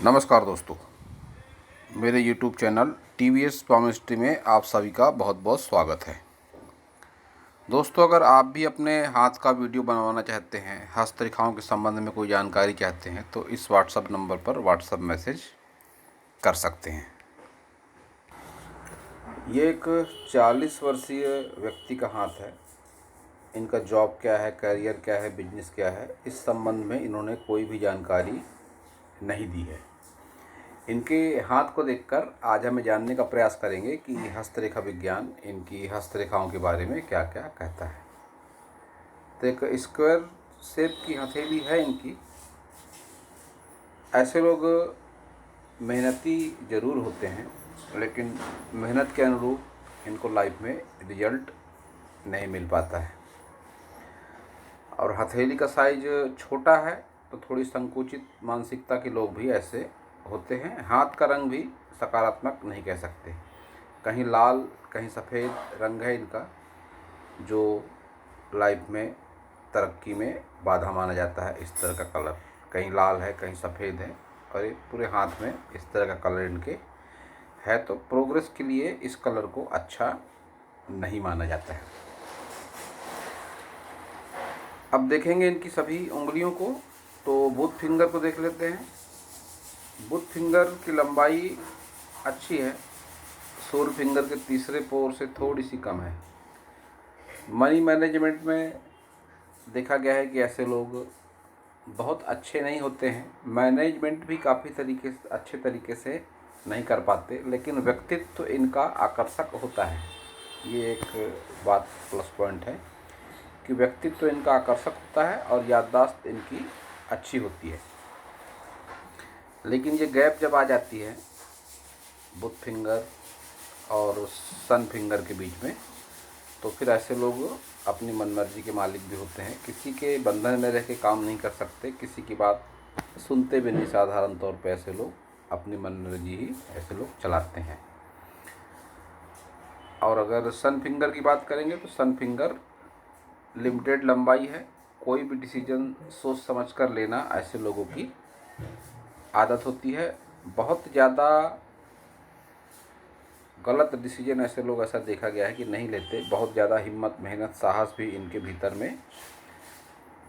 नमस्कार दोस्तों, मेरे YouTube चैनल TVS पॉमिस्ट्री में आप सभी का बहुत बहुत स्वागत है। दोस्तों, अगर आप भी अपने हाथ का वीडियो बनवाना चाहते हैं, हस्तरेखाओं के संबंध में कोई जानकारी चाहते हैं तो इस व्हाट्सएप नंबर पर व्हाट्सएप मैसेज कर सकते हैं। ये एक 40 वर्षीय व्यक्ति का हाथ है। इनका जॉब क्या है, करियर क्या है, बिजनेस क्या है, इस संबंध में इन्होंने कोई भी जानकारी नहीं दी है। इनके हाथ को देखकर आज हमें जानने का प्रयास करेंगे कि हस्तरेखा विज्ञान इनकी हस्तरेखाओं के बारे में क्या क्या कहता है। तो एक स्क्वायर शेप की हथेली है इनकी। ऐसे लोग मेहनती ज़रूर होते हैं, लेकिन मेहनत के अनुरूप इनको लाइफ में रिजल्ट नहीं मिल पाता है। और हथेली का साइज छोटा है तो थोड़ी संकुचित मानसिकता के लोग भी ऐसे होते हैं। हाथ का रंग भी सकारात्मक नहीं कह सकते, कहीं लाल कहीं सफ़ेद रंग है इनका, जो लाइफ में तरक्की में बाधा माना जाता है। इस तरह का कलर कहीं लाल है कहीं सफ़ेद है और ये पूरे हाथ में इस तरह का कलर इनके है, तो प्रोग्रेस के लिए इस कलर को अच्छा नहीं माना जाता है। अब देखेंगे इनकी सभी उंगलियों को, तो बुथ फिंगर को देख लेते हैं। बुथ फिंगर की लंबाई अच्छी है, सोल फिंगर के तीसरे पोर से थोड़ी सी कम है। मनी मैनेजमेंट में देखा गया है कि ऐसे लोग बहुत अच्छे नहीं होते हैं। मैनेजमेंट भी काफ़ी अच्छे तरीके से नहीं कर पाते, लेकिन व्यक्तित्व इनका आकर्षक होता है। ये एक बात प्लस पॉइंट है कि व्यक्तित्व इनका आकर्षक होता है और याददाश्त इनकी अच्छी होती है। लेकिन ये गैप जब आ जाती है बुथ फिंगर और सन फिंगर के बीच में, तो फिर ऐसे लोग अपनी मनमर्जी के मालिक भी होते हैं। किसी के बंधन में रह के काम नहीं कर सकते, किसी की बात सुनते भी नहीं। साधारण तौर पे ऐसे लोग अपनी मनमर्जी ही ऐसे लोग चलाते हैं। और अगर सन फिंगर की बात करेंगे तो सन फिंगर लिमिटेड लंबाई है। कोई भी डिसीजन सोच समझ कर लेना ऐसे लोगों की आदत होती है। बहुत ज़्यादा गलत डिसीजन ऐसे लोग, ऐसा देखा गया है कि नहीं लेते। बहुत ज़्यादा हिम्मत, मेहनत, साहस भी इनके भीतर में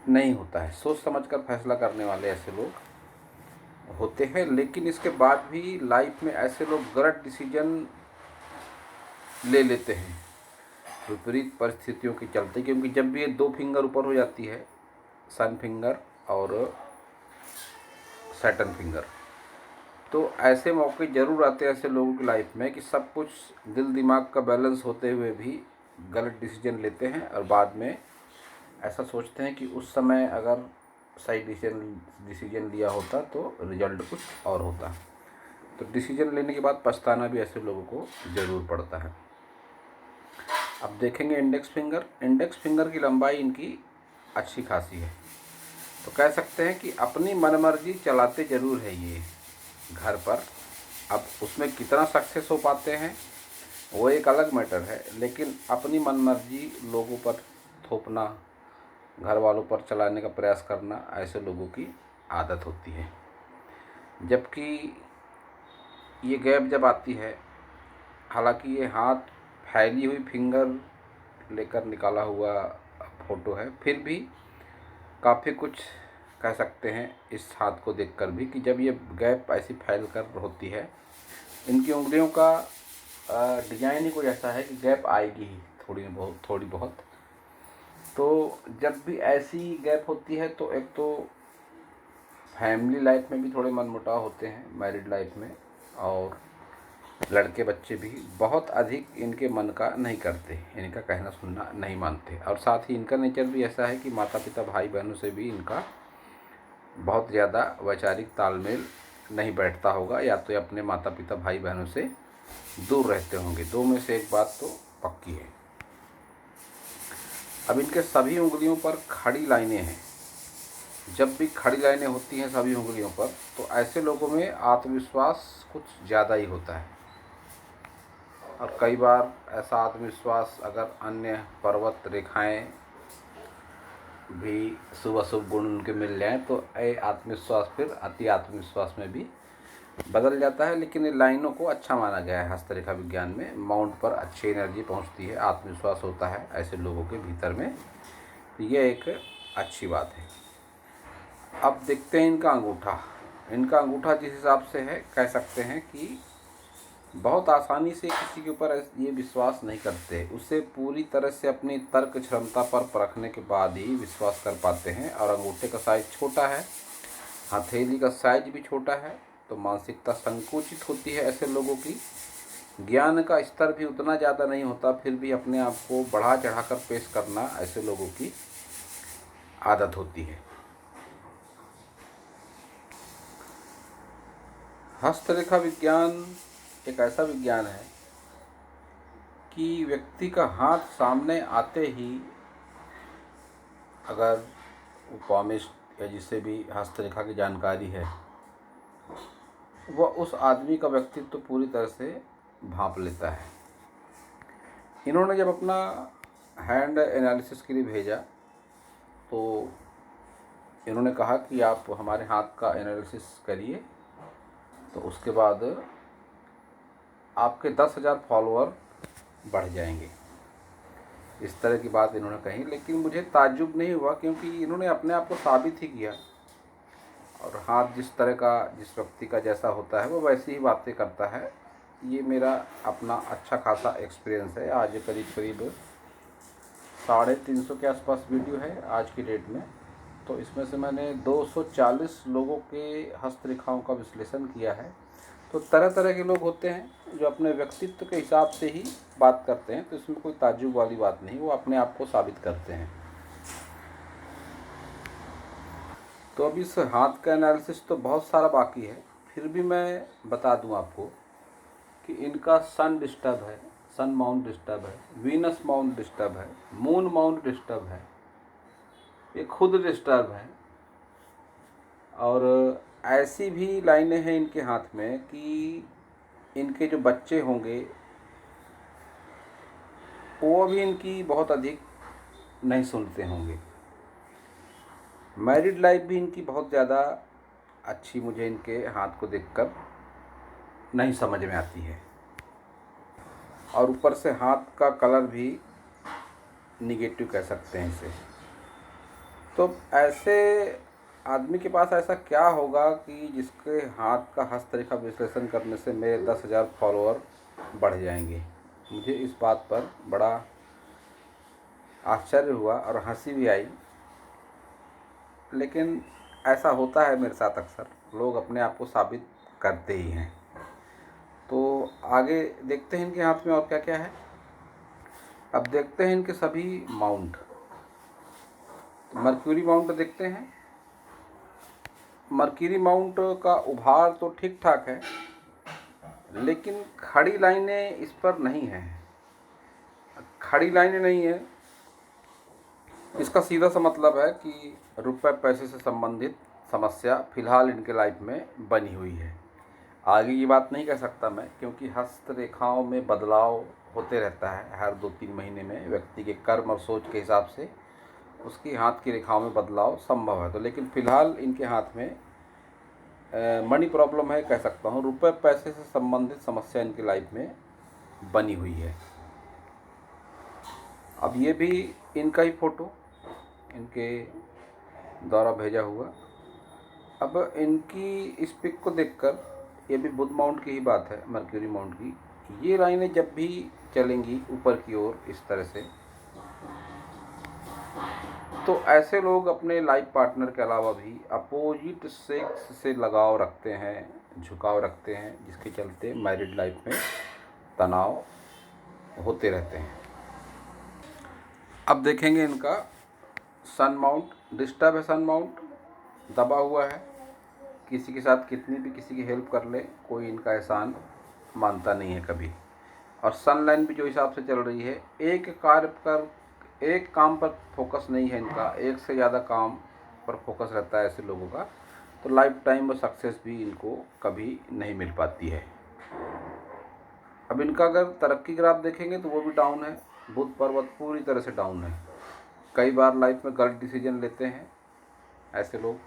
नहीं होता है। सोच समझकर फैसला करने वाले ऐसे लोग होते हैं, लेकिन इसके बाद भी लाइफ में ऐसे लोग गलत डिसीजन ले लेते हैं विपरीत परिस्थितियों के चलते। क्योंकि जब भी ये दो फिंगर ऊपर हो जाती है, सन फिंगर और सैटर्न फिंगर, तो ऐसे मौके ज़रूर आते हैं ऐसे लोगों की लाइफ में कि सब कुछ दिल दिमाग का बैलेंस होते हुए भी गलत डिसीजन लेते हैं और बाद में ऐसा सोचते हैं कि उस समय अगर सही डिसीजन लिया होता तो रिजल्ट कुछ और होता। तो डिसीजन लेने के बाद पछताना भी ऐसे लोगों को ज़रूर पड़ता है। अब देखेंगे इंडेक्स फिंगर। इंडेक्स फिंगर की लंबाई इनकी अच्छी खासी है, तो कह सकते हैं कि अपनी मनमर्जी चलाते ज़रूर है ये घर पर। अब उसमें कितना सक्सेस हो पाते हैं वो एक अलग मैटर है, लेकिन अपनी मनमर्जी लोगों पर थोपना, घर वालों पर चलाने का प्रयास करना ऐसे लोगों की आदत होती है। जबकि ये गैप जब आती है, हालांकि ये हाथ फैली हुई फिंगर लेकर निकाला हुआ फ़ोटो है, फिर भी काफ़ी कुछ कह सकते हैं इस हाथ को देखकर भी कि जब ये गैप ऐसी फैल कर होती है, इनकी उंगलियों का डिज़ाइन ही कुछ ऐसा है कि गैप आएगी ही थोड़ी बहुत। तो जब भी ऐसी गैप होती है तो एक तो फैमिली लाइफ में भी थोड़े मनमुटाव होते हैं, मैरिड लाइफ में, और लड़के बच्चे भी बहुत अधिक इनके मन का नहीं करते, इनका कहना सुनना नहीं मानते। और साथ ही इनका नेचर भी ऐसा है कि माता पिता भाई बहनों से भी इनका बहुत ज़्यादा वैचारिक तालमेल नहीं बैठता होगा, या तो अपने माता पिता भाई बहनों से दूर रहते होंगे। दो में से एक बात तो पक्की है। अब इनके सभी उंगलियों पर खड़ी लाइनें हैं। जब भी खड़ी लाइनें होती हैं सभी उंगलियों पर, तो ऐसे लोगों में आत्मविश्वास कुछ ज़्यादा ही होता है। और कई बार ऐसा आत्मविश्वास अगर अन्य पर्वत रेखाएं भी शुभ अशुभ गुण उनके मिल जाएं तो ये आत्मविश्वास फिर अति आत्मविश्वास में भी बदल जाता है, लेकिन इन लाइनों को अच्छा माना गया है हस्तरेखा विज्ञान में। माउंट पर अच्छी एनर्जी पहुंचती है, आत्मविश्वास होता है ऐसे लोगों के भीतर में, तो ये एक अच्छी बात है। अब देखते हैं इनका अंगूठा। इनका अंगूठा जिस हिसाब से है, कह सकते हैं कि बहुत आसानी से किसी के ऊपर ये विश्वास नहीं करते, उसे पूरी तरह से अपनी तर्क क्षमता पर परखने के बाद ही विश्वास कर पाते हैं। और अंगूठे का साइज छोटा है, हथेली का साइज भी छोटा है, तो मानसिकता संकुचित होती है ऐसे लोगों की। ज्ञान का स्तर भी उतना ज़्यादा नहीं होता, फिर भी अपने आप को बढ़ा चढ़ाकर पेश करना ऐसे लोगों की आदत होती है। हस्तरेखा विज्ञान एक ऐसा विज्ञान है कि व्यक्ति का हाथ सामने आते ही, अगर वो कॉमिस्ट या जिसे भी हस्तरेखा की जानकारी है, वह उस आदमी का व्यक्तित्व तो पूरी तरह से भांप लेता है। इन्होंने जब अपना हैंड एनालिसिस के लिए भेजा, तो इन्होंने कहा कि आप हमारे हाथ का एनालिसिस करिए, तो उसके बाद आपके 10,000 फॉलोअर बढ़ जाएंगे। इस तरह की बात इन्होंने कही, लेकिन मुझे ताज्जुब नहीं हुआ, क्योंकि इन्होंने अपने आप को साबित ही किया। और हाथ जिस तरह का, जिस व्यक्ति का जैसा होता है, वो वैसी ही बातें करता है। ये मेरा अपना अच्छा खासा एक्सपीरियंस है। आज करीब करीब 350 के आसपास वीडियो है आज की डेट में। तो इसमें से मैंने 240 लोगों के हस्तरेखाओं का विश्लेषण किया है। तो तरह तरह के लोग होते हैं जो अपने व्यक्तित्व के हिसाब से ही बात करते हैं, तो इसमें कोई ताज्जुब वाली बात नहीं, वो अपने आप को साबित करते हैं। तो अब इस हाथ का एनालिसिस तो बहुत सारा बाकी है, फिर भी मैं बता दूं आपको कि इनका सन डिस्टर्ब है, सन माउंट डिस्टर्ब है, वीनस माउंट डिस्टर्ब है, मून माउंट डिस्टर्ब है, ये खुद डिस्टर्ब है। और ऐसी भी लाइनें हैं इनके हाथ में कि इनके जो बच्चे होंगे वो भी इनकी बहुत अधिक नहीं सुनते होंगे। मैरिड लाइफ भी इनकी बहुत ज़्यादा अच्छी मुझे इनके हाथ को देखकर नहीं समझ में आती है। और ऊपर से हाथ का कलर भी निगेटिव कह सकते हैं इसे। तो ऐसे आदमी के पास ऐसा क्या होगा कि जिसके हाथ का हस्तरेखा विश्लेषण करने से मेरे 10,000 फॉलोअर बढ़ जाएंगे। मुझे इस बात पर बड़ा आश्चर्य हुआ और हंसी भी आई, लेकिन ऐसा होता है मेरे साथ अक्सर, लोग अपने आप को साबित करते ही हैं। तो आगे देखते हैं इनके हाथ में और क्या क्या है। अब देखते हैं इनके सभी माउंट। मर्क्यूरी माउंट देखते हैं। मर्क्यूरी माउंट का उभार तो ठीक ठाक है, लेकिन खड़ी लाइनें इस पर नहीं है। खड़ी लाइनें नहीं है, इसका सीधा सा मतलब है कि रुपए पैसे से संबंधित समस्या फिलहाल इनके लाइफ में बनी हुई है। आगे ये बात नहीं कह सकता मैं, क्योंकि हस्तरेखाओं में बदलाव होते रहता है। हर 2-3 महीने में व्यक्ति के कर्म और सोच के हिसाब से उसकी हाथ की रेखाओं में बदलाव संभव है। तो लेकिन फ़िलहाल इनके हाथ में मनी प्रॉब्लम है, कह सकता हूँ। रुपए पैसे से संबंधित समस्या इनकी लाइफ में बनी हुई है। अब ये भी इनका ही फ़ोटो इनके द्वारा भेजा हुआ। अब इनकी इस पिक को देखकर, ये भी बुध माउंट की ही बात है, मर्क्यूरी माउंट की, ये लाइनें जब भी चलेंगी ऊपर की ओर इस तरह से, तो ऐसे लोग अपने लाइफ पार्टनर के अलावा भी अपोजिट सेक्स से लगाव रखते हैं, झुकाव रखते हैं, जिसके चलते मैरिड लाइफ में तनाव होते रहते हैं। अब देखेंगे इनका सन माउंट डिस्टर्ब है। सन माउंट दबा हुआ है, किसी के साथ कितनी भी किसी की हेल्प कर ले, कोई इनका एहसान मानता नहीं है कभी। और सन लाइन भी जो हिसाब से चल रही है, एक काम पर फोकस नहीं है इनका, एक से ज़्यादा काम पर फोकस रहता है ऐसे लोगों का। तो लाइफ टाइम में सक्सेस भी इनको कभी नहीं मिल पाती है। अब इनका अगर तरक्की ग्राफ देखेंगे तो वो भी डाउन है, बुध पर्वत पूरी तरह से डाउन है। कई बार लाइफ में गलत डिसीजन लेते हैं ऐसे लोग,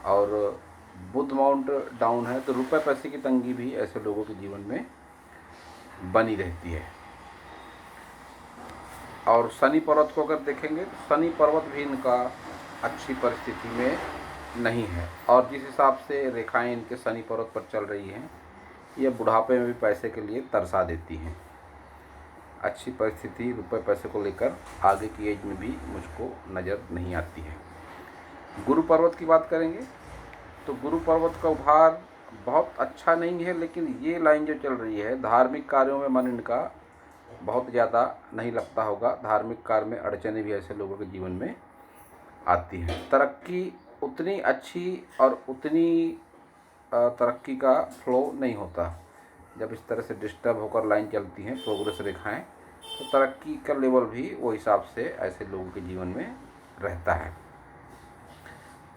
और बुध माउंट डाउन है तो रुपए पैसे की तंगी भी ऐसे लोगों के जीवन में बनी रहती है। और शनि पर्वत को अगर देखेंगे तो शनि पर्वत भी इनका अच्छी परिस्थिति में नहीं है, और जिस हिसाब से रेखाएं इनके शनि पर्वत पर चल रही हैं ये बुढ़ापे में भी पैसे के लिए तरसा देती हैं। अच्छी परिस्थिति रुपए पैसे को लेकर आगे की एज में भी मुझको नज़र नहीं आती है। गुरु पर्वत की बात करेंगे तो गुरु पर्वत का उभार बहुत अच्छा नहीं है, लेकिन ये लाइन जो चल रही है धार्मिक कार्यों में मन इनका बहुत ज़्यादा नहीं लगता होगा। धार्मिक कार्य में अड़चने भी ऐसे लोगों के जीवन में आती हैं। तरक्की उतनी अच्छी और उतनी तरक्की का फ्लो नहीं होता। जब इस तरह से डिस्टर्ब होकर लाइन चलती हैं प्रोग्रेस रेखाएं, तो तरक्की का लेवल भी वो हिसाब से ऐसे लोगों के जीवन में रहता है।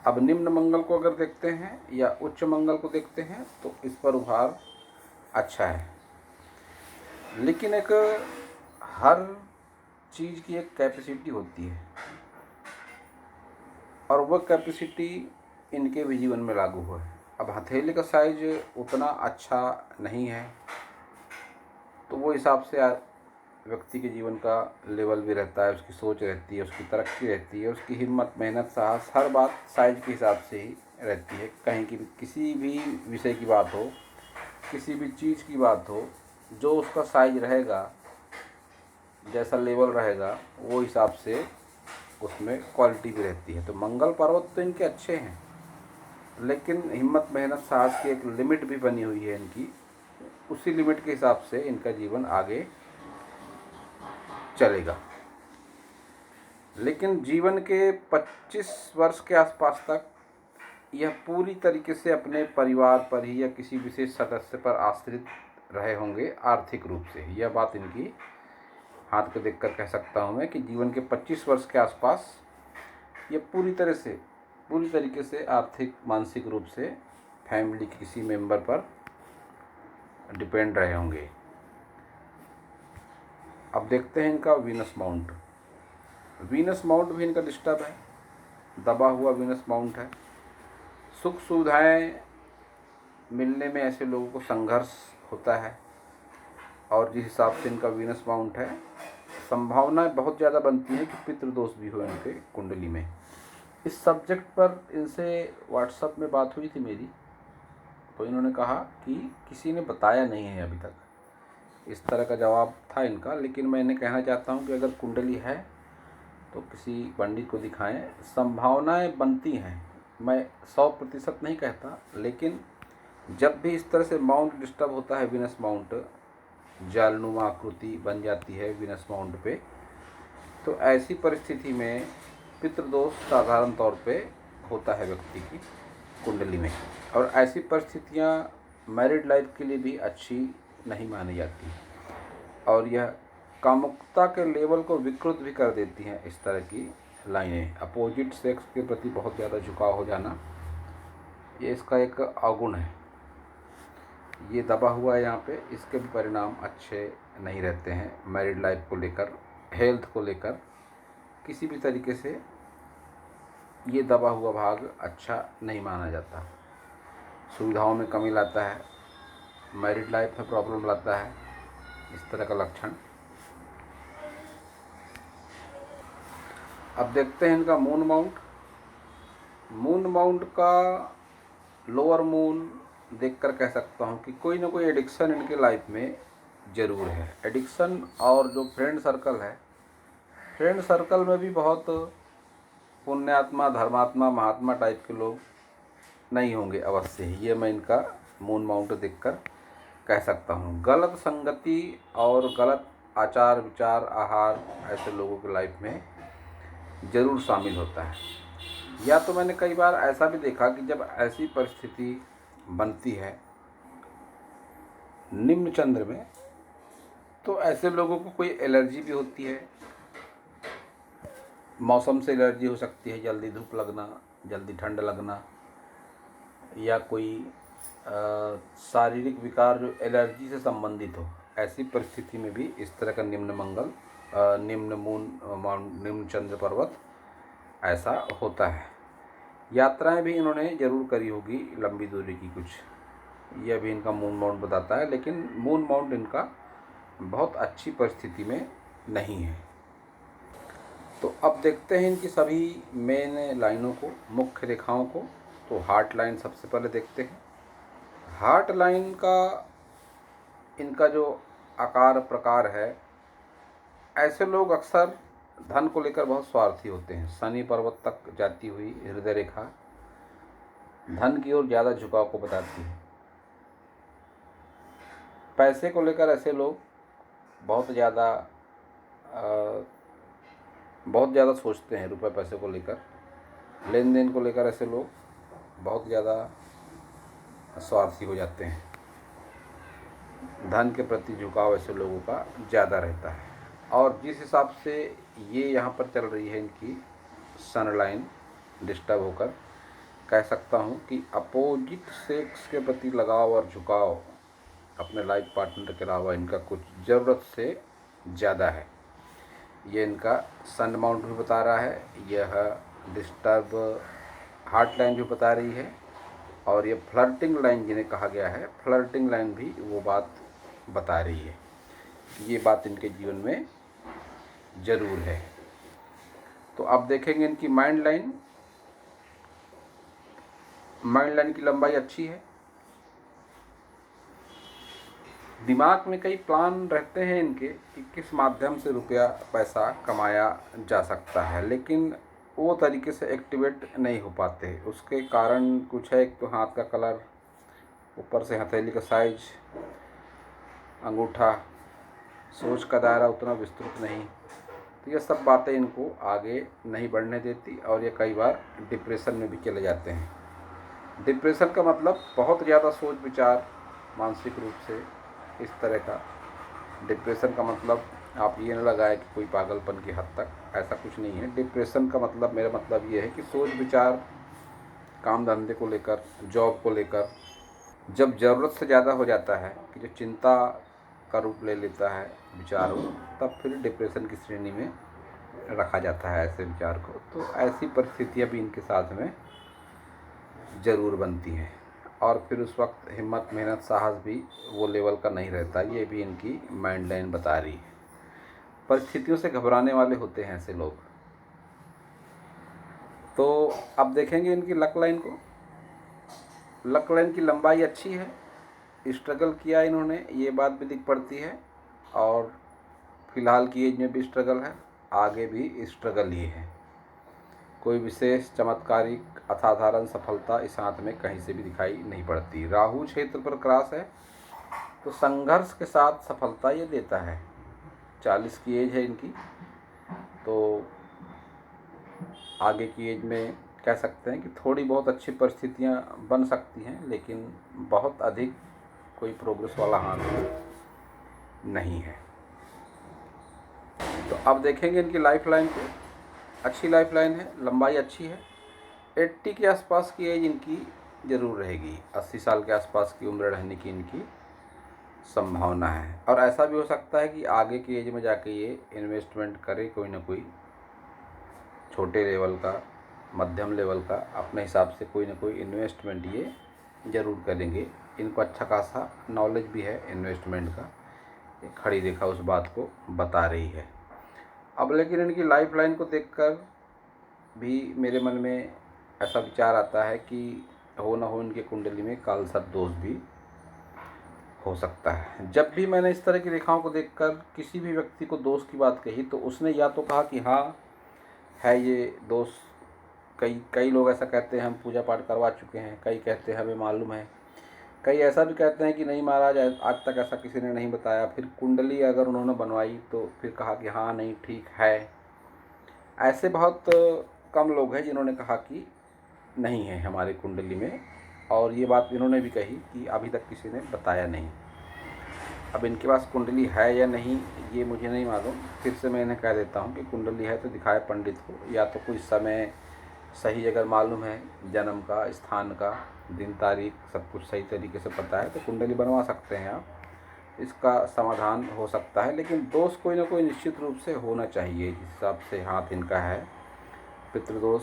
अब निम्न मंगल को अगर देखते हैं या उच्च मंगल को देखते हैं तो इस पर उभार अच्छा है, लेकिन एक हर चीज़ की एक कैपेसिटी होती है और वह कैपेसिटी इनके भी जीवन में लागू हुआ है। अब हथेली का साइज उतना अच्छा नहीं है तो वो हिसाब से व्यक्ति के जीवन का लेवल भी रहता है, उसकी सोच रहती है, उसकी तरक्की रहती है, उसकी हिम्मत, मेहनत, साहस, हर बात साइज के हिसाब से ही रहती है। कहीं की किसी भी विषय की बात हो, किसी भी चीज़ की बात हो, जो उसका साइज रहेगा, जैसा लेवल रहेगा, वो हिसाब से उसमें क्वालिटी भी रहती है। तो मंगल पर्वत तो इनके अच्छे हैं, लेकिन हिम्मत, मेहनत, साहस की एक लिमिट भी बनी हुई है इनकी। उसी लिमिट के हिसाब से इनका जीवन आगे चलेगा। लेकिन जीवन के 25 वर्ष के आसपास तक यह पूरी तरीके से अपने परिवार पर ही या किसी विशेष सदस्य पर आश्रित रहे होंगे आर्थिक रूप से। यह बात इनकी हाथ को देखकर कह सकता हूँ मैं कि जीवन के 25 वर्ष के आसपास ये पूरी तरीके से आर्थिक, मानसिक रूप से फैमिली के किसी मेंबर पर डिपेंड रहे होंगे। अब देखते हैं इनका वीनस माउंट। वीनस माउंट भी इनका डिस्टर्ब है, दबा हुआ वीनस माउंट है। सुख सुविधाएं मिलने में ऐसे लोगों को संघर्ष होता है, और जिस हिसाब से इनका वीनस माउंट है संभावनाएं बहुत ज़्यादा बनती है कि पितृदोष भी हो इनके कुंडली में। इस सब्जेक्ट पर इनसे व्हाट्सएप में बात हुई थी मेरी, तो इन्होंने कहा कि किसी ने बताया नहीं है अभी तक। इस तरह का जवाब था इनका, लेकिन मैं इन्हें कहना चाहता हूं कि अगर कुंडली है तो किसी पंडित को दिखाएं। संभावनाएं बनती हैं, मैं 100% नहीं कहता, लेकिन जब भी इस तरह से माउंट डिस्टर्ब होता है, वीनस माउंट जालनुमा आकृति बन जाती है वीनस माउंट पे, तो ऐसी परिस्थिति में पितृदोष साधारण तौर पे होता है व्यक्ति की कुंडली में। और ऐसी परिस्थितियाँ मैरिड लाइफ के लिए भी अच्छी नहीं मानी जाती, और यह कामुकता के लेवल को विकृत भी कर देती हैं। इस तरह की लाइनें, अपोजिट सेक्स के प्रति बहुत ज़्यादा झुकाव हो जाना, ये इसका एक अवगुण है। ये दबा हुआ है यहाँ पे, इसके भी परिणाम अच्छे नहीं रहते हैं मैरिड लाइफ को लेकर, हेल्थ को लेकर, किसी भी तरीके से ये दबा हुआ भाग अच्छा नहीं माना जाता। सुविधाओं में कमी लाता है, मैरिड लाइफ में प्रॉब्लम लाता है, इस तरह का लक्षण। अब देखते हैं इनका मून माउंट। मून माउंट का लोअर मून देखकर कह सकता हूँ कि कोई ना कोई एडिक्शन इनके लाइफ में ज़रूर है। एडिक्शन, और जो फ्रेंड सर्कल है, फ्रेंड सर्कल में भी बहुत पुण्यात्मा, धर्मात्मा, महात्मा टाइप के लोग नहीं होंगे अवश्य ही। ये मैं इनका मून माउंट देखकर कह सकता हूँ। गलत संगति और गलत आचार विचार, आहार ऐसे लोगों के लाइफ में ज़रूर शामिल होता है। या तो मैंने कई बार ऐसा भी देखा कि जब ऐसी परिस्थिति बनती है निम्न चंद्र में, तो ऐसे लोगों को कोई एलर्जी भी होती है। मौसम से एलर्जी हो सकती है, जल्दी धूप लगना, जल्दी ठंड लगना, या कोई शारीरिक विकार जो एलर्जी से संबंधित हो। ऐसी परिस्थिति में भी इस तरह का निम्न मंगल, निम्न मून, निम्न चंद्र पर्वत ऐसा होता है। यात्राएं भी इन्होंने ज़रूर करी होगी लंबी दूरी की कुछ, ये अभी इनका मून माउंट बताता है, लेकिन मून माउंट इनका बहुत अच्छी परिस्थिति में नहीं है। तो अब देखते हैं इनकी सभी मेन लाइनों को, मुख्य रेखाओं को। तो हार्ट लाइन सबसे पहले देखते हैं। हार्ट लाइन का इनका जो आकार प्रकार है, ऐसे लोग अक्सर धन को लेकर बहुत स्वार्थी होते हैं। शनि पर्वत तक जाती हुई हृदय रेखा धन की ओर ज़्यादा झुकाव को बताती है। पैसे को लेकर ऐसे लोग बहुत ज़्यादा सोचते हैं। रुपए पैसे को लेकर, लेन देन को लेकर ऐसे लोग बहुत ज़्यादा स्वार्थी हो जाते हैं। धन के प्रति झुकाव ऐसे लोगों का ज़्यादा रहता है। और जिस हिसाब से ये यहाँ पर चल रही है इनकी सन लाइन डिस्टर्ब होकर, कह सकता हूँ कि अपोजिट सेक्स के प्रति लगाव और झुकाव अपने लाइफ पार्टनर के अलावा इनका कुछ ज़रूरत से ज़्यादा है। ये इनका सन माउंट भी बता रहा है, यह डिस्टर्ब हार्ट लाइन भी बता रही है, और ये फ्लर्टिंग लाइन जिन्हें कहा गया है, फ्लर्टिंग लाइन भी वो बात बता रही है। ये बात इनके जीवन में ज़रूर है। तो अब देखेंगे इनकी माइंड लाइन। माइंड लाइन की लंबाई अच्छी है। दिमाग में कई प्लान रहते हैं इनके कि किस माध्यम से रुपया पैसा कमाया जा सकता है, लेकिन वो तरीके से एक्टिवेट नहीं हो पाते। उसके कारण कुछ है, एक तो हाथ का कलर, ऊपर से हथेली का साइज, अंगूठा, सोच का दायरा उतना विस्तृत नहीं। तो ये सब बातें इनको आगे नहीं बढ़ने देती, और ये कई बार डिप्रेशन में भी चले जाते हैं। डिप्रेशन का मतलब बहुत ज़्यादा सोच विचार, मानसिक रूप से इस तरह का। डिप्रेशन का मतलब आप ये न लगाए कि कोई पागलपन की हद तक, ऐसा कुछ नहीं है। डिप्रेशन का मतलब, मेरा मतलब ये है कि सोच विचार काम धंधे को लेकर, जॉब को लेकर जब ज़रूरत से ज़्यादा हो जाता है, कि जो चिंता का रूप ले लेता है विचारों, तब फिर डिप्रेशन की श्रेणी में रखा जाता है ऐसे विचार को। तो ऐसी परिस्थितियाँ भी इनके साथ में ज़रूर बनती हैं, और फिर उस वक्त हिम्मत, मेहनत, साहस भी वो लेवल का नहीं रहता। ये भी इनकी माइंड लाइन बता रही है। परिस्थितियों से घबराने वाले होते हैं ऐसे लोग। तो अब देखेंगे इनकी लक लाइन को। लक लाइन की लंबाई अच्छी है। स्ट्रगल किया इन्होंने, ये बात भी दिख पड़ती है, और फिलहाल की एज में भी स्ट्रगल है, आगे भी स्ट्रगल ही है। कोई विशेष चमत्कारिक असाधारण सफलता इस हाथ में कहीं से भी दिखाई नहीं पड़ती। राहु क्षेत्र पर क्रॉस है, तो संघर्ष के साथ सफलता ये देता है। 40 की एज है इनकी, तो आगे की एज में कह सकते हैं कि थोड़ी बहुत अच्छी परिस्थितियां बन सकती हैं, लेकिन बहुत अधिक कोई प्रोग्रेस वाला हाथ नहीं है। तो अब देखेंगे इनकी लाइफ लाइन को। अच्छी लाइफ लाइन है, लंबाई अच्छी है। 80 के आसपास की एज इनकी ज़रूर रहेगी। 80 साल के आसपास की उम्र रहने की इनकी संभावना है। और ऐसा भी हो सकता है कि आगे की एज में जाके ये इन्वेस्टमेंट करे, कोई ना कोई छोटे लेवल का, मध्यम लेवल का, अपने हिसाब से कोई ना कोई इन्वेस्टमेंट ये ज़रूर करेंगे। इनको अच्छा खासा नॉलेज भी है इन्वेस्टमेंट का। एक खड़ी रेखा उस बात को बता रही है। अब लेकिन इनकी लाइफ लाइन को देखकर भी मेरे मन में ऐसा विचार आता है कि हो ना हो इनके कुंडली में कालसर्प दोष भी हो सकता है। जब भी मैंने इस तरह की रेखाओं को देखकर किसी भी व्यक्ति को दोष की बात कही, तो उसने या तो कहा कि हाँ है ये दोष, कई लोग ऐसा कहते हैं हम पूजा पाठ करवा चुके हैं, कई कहते हैं हमें मालूम है, कई ऐसा भी कहते हैं कि नहीं महाराज आज तक ऐसा किसी ने नहीं बताया। फिर कुंडली अगर उन्होंने बनवाई तो फिर कहा कि हाँ नहीं ठीक है। ऐसे बहुत कम लोग हैं जिन्होंने कहा कि नहीं है हमारी कुंडली में, और ये बात इन्होंने भी कही कि अभी तक किसी ने बताया नहीं। अब इनके पास कुंडली है या नहीं ये मुझे नहीं मालूम। फिर से मैं इन्हें कह देता हूँ कि कुंडली है तो दिखाए पंडित को, या तो कोई समय सही अगर मालूम है, जन्म का, स्थान का, दिन तारीख सब कुछ सही तरीके से पता है, तो कुंडली बनवा सकते हैं आप। इसका समाधान हो सकता है। लेकिन दोष कोई ना कोई निश्चित रूप से होना चाहिए। जिस हिसाब से हाथ इनका है, पितृदोष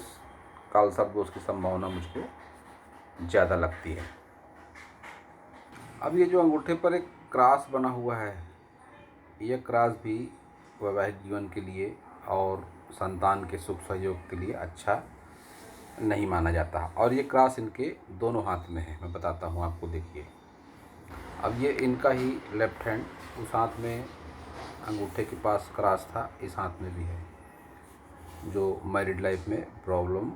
काल सर्प दोष की संभावना मुझको ज़्यादा लगती है। अब ये जो अंगूठे पर एक क्रॉस बना हुआ है, यह क्रॉस भी वैवाहिक जीवन के लिए और संतान के सुख सहयोग के लिए अच्छा नहीं माना जाता। और ये क्रॉस इनके दोनों हाथ में है, मैं बताता हूँ आपको। देखिए, अब ये इनका ही लेफ्ट हैंड, उस हाथ में अंगूठे के पास क्रॉस था, इस हाथ में भी है, जो मैरिड लाइफ में प्रॉब्लम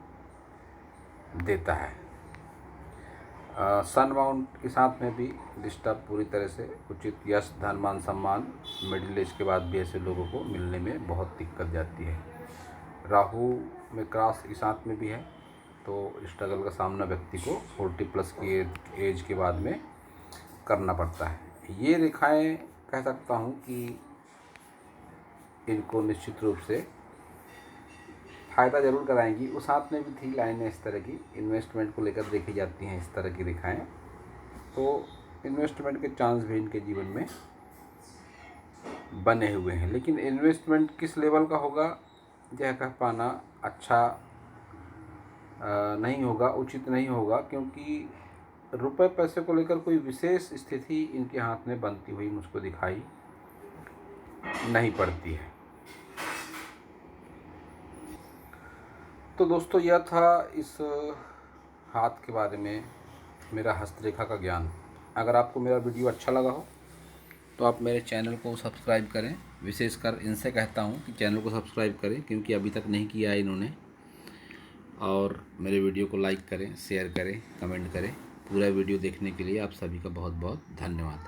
देता है। सन माउंट के साथ में भी डिस्टर्ब पूरी तरह से। उचित यश, धन, मान, सम्मान मिडिल एज के बाद भी ऐसे लोगों को मिलने में बहुत दिक्कत जाती है। राहु में क्रॉस इस हाथ में भी है, तो स्ट्रगल का सामना व्यक्ति को 40+ की एज के बाद में करना पड़ता है। ये रेखाएं कह सकता हूँ कि इनको निश्चित रूप से फ़ायदा ज़रूर कराएंगी। उस हाथ में भी थी लाइनें इस तरह की, इन्वेस्टमेंट को लेकर देखी जाती हैं इस तरह की रेखाएं, तो इन्वेस्टमेंट के चांस भी इनके जीवन में बने हुए हैं। लेकिन इन्वेस्टमेंट किस लेवल का होगा यह कह पाना अच्छा नहीं होगा, उचित नहीं होगा, क्योंकि रुपए पैसे को लेकर कोई विशेष स्थिति इनके हाथ में बनती हुई मुझको दिखाई नहीं पड़ती है। तो दोस्तों, यह था इस हाथ के बारे में मेरा हस्तरेखा का ज्ञान। अगर आपको मेरा वीडियो अच्छा लगा हो तो आप मेरे चैनल को सब्सक्राइब करें। विशेषकर इनसे कहता हूं कि चैनल को सब्सक्राइब करें, क्योंकि अभी तक नहीं किया है इन्होंने। और मेरे वीडियो को लाइक करें, शेयर करें, कमेंट करें। पूरा वीडियो देखने के लिए आप सभी का बहुत बहुत धन्यवाद।